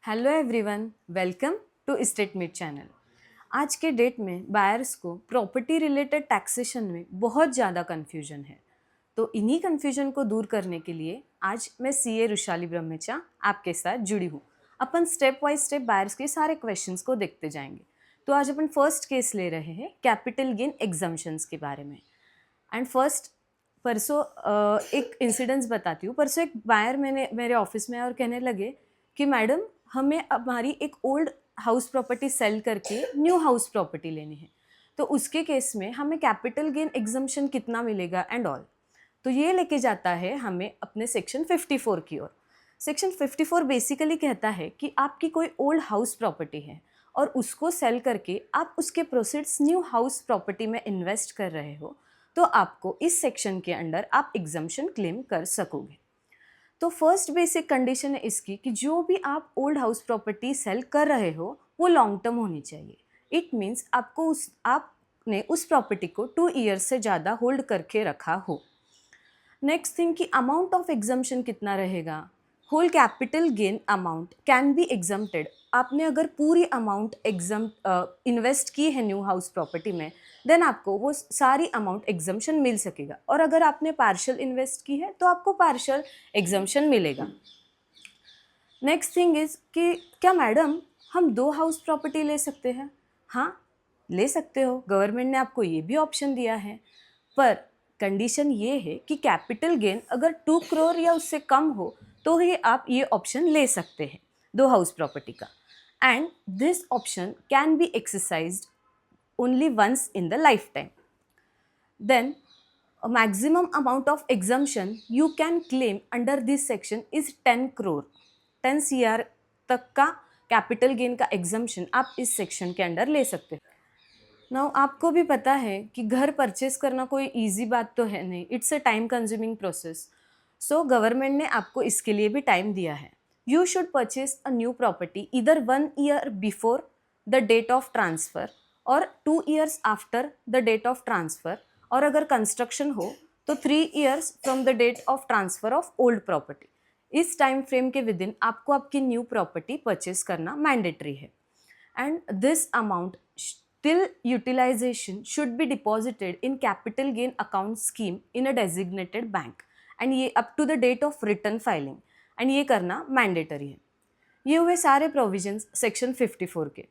Hello everyone, welcome to estate meet channel. आज के date में बायर्स को प्रॉपर्टी रिलेटेड टैक्सेशन में बहुत ज़्यादा कन्फ्यूजन है। तो इन्हीं कन्फ्यूजन को दूर करने के लिए आज मैं सीए रुशाली ब्रह्मचा आपके साथ जुड़ी हूँ। अपन स्टेप बाय स्टेप बायर्स के सारे क्वेश्चंस को देखते जाएंगे। तो आज अपन फर्स्ट केस ले रहे हैं कैपिटल गेन एग्जम्पशंस के बारे में। एंड फर्स्ट परसों एक इंसिडेंस बताती हूँ। परसों एक बायर मेरे ऑफिस में और कहने लगे कि मैडम हमें हमारी एक ओल्ड हाउस प्रॉपर्टी सेल करके न्यू हाउस प्रॉपर्टी लेनी है, तो उसके केस में हमें कैपिटल गेन एग्जम्पशन कितना मिलेगा एंड ऑल। तो ये लेके जाता है हमें अपने सेक्शन 54 की ओर। सेक्शन 54 बेसिकली कहता है कि आपकी कोई ओल्ड हाउस प्रॉपर्टी है और उसको सेल करके आप उसके प्रोसीड्स न्यू हाउस प्रॉपर्टी में इन्वेस्ट कर रहे हो, तो आपको इस सेक्शन के अंडर आप एग्जम्पशन क्लेम कर सकोगे। तो फर्स्ट बेसिक कंडीशन है इसकी कि जो भी आप ओल्ड हाउस प्रॉपर्टी सेल कर रहे हो वो लॉन्ग टर्म होनी चाहिए। इट मीन्स आपने उस प्रॉपर्टी को 2 ईयर्स से ज़्यादा होल्ड करके रखा हो। नेक्स्ट थिंग कि अमाउंट ऑफ एग्जम्पशन कितना रहेगा। Whole capital gain amount can be exempted. आपने अगर पूरी अमाउंट इन्वेस्ट की है न्यू हाउस प्रॉपर्टी में, देन आपको वो सारी अमाउंट एग्जम्पशन मिल सकेगा। और अगर आपने पार्शियल इन्वेस्ट की है तो आपको पार्शियल एग्जम्पशन मिलेगा। नेक्स्ट थिंग इज कि क्या मैडम हम 2 हाउस प्रॉपर्टी ले सकते हैं? हाँ, ले सकते हो। गवर्नमेंट ने आपको ये भी ऑप्शन दिया है, पर कंडीशन ये है कि कैपिटल गेन अगर 2 करोड़ या उससे कम हो तो ही आप ये ऑप्शन ले सकते हैं 2 हाउस प्रॉपर्टी का। And this option can be exercised only once in the lifetime. Then a maximum amount of exemption you can claim under this section is 10 crore। 10 CR तक का कैपिटल गेन का exemption आप इस section के under ले सकते हैं। Now आपको भी पता है कि घर परचेस करना कोई इजी बात तो है नहीं, it's a time consuming process. So government ने आपको इसके लिए भी टाइम दिया है। You should purchase a new property either 1 year before the date of transfer और 2 years after the date of transfer, और अगर कंस्ट्रक्शन हो तो 3 years from the date of transfer of old property. इस टाइम फ्रेम के within आपको आपकी new property purchase करना मैंडेटरी है। And this amount till utilization should be deposited in capital gain account scheme in a designated bank and ये up to the date of return filing and ये करना mandatory है। ये हुए सारे provisions section 54 के।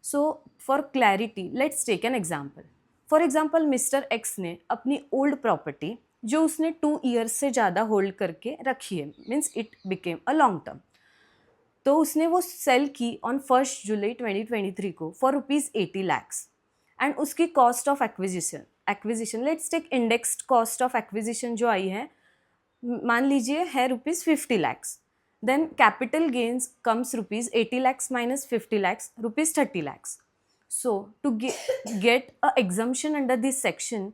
So for clarity let's take an example। For example Mr. X ने अपनी old property जो उसने 2 years से ज़्यादा hold करके रखी है, means it became a long term, तो उसने वो सेल की ऑन 1 जुलाई 2023 को फॉर ₹80 lakhs। एंड उसकी cost of acquisition let's take indexed cost of acquisition जो आई है, मान लीजिए है ₹50 lakhs। Then capital gains comes ₹80 lakhs minus 50 lakhs, ₹30 lakhs। So to get a exemption under this section,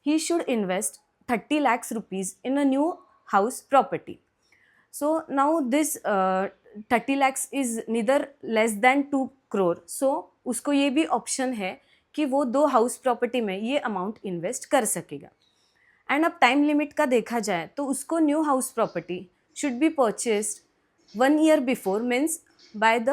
he should invest 30 lakhs rupees in a new house property. So now this 30 lakhs is neither less than 2 crore। So उसको ये भी option है कि वो 2 house property में ये amount invest कर सकेगा। एंड अब टाइम लिमिट का देखा जाए तो उसको new house property should be purchased 1 year before, means by the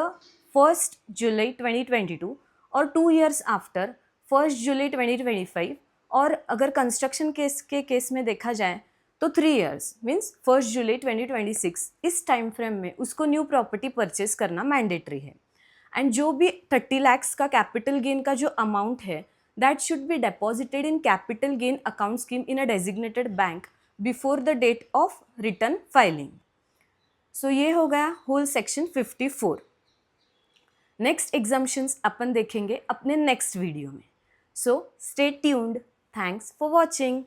1 जुलाई 2022, और 2 ईयर्स आफ्टर 1 जुलाई 2025, और अगर कंस्ट्रक्शन केस में देखा जाए तो 3 ईयर्स मीन्स 1 जुलाई 2026। इस टाइम फ्रेम में उसको न्यू प्रॉपर्टी परचेस करना मैंडेटरी है। एंड जो भी 30 lakhs का कैपिटल गेन का जो अमाउंट है that should be deposited in capital gain account scheme in a designated bank before the date of return filing. So ये हो गया होल सेक्शन 54। नेक्स्ट एग्जम्पशंस अपन देखेंगे अपने नेक्स्ट वीडियो में। So stay tuned. Thanks for watching.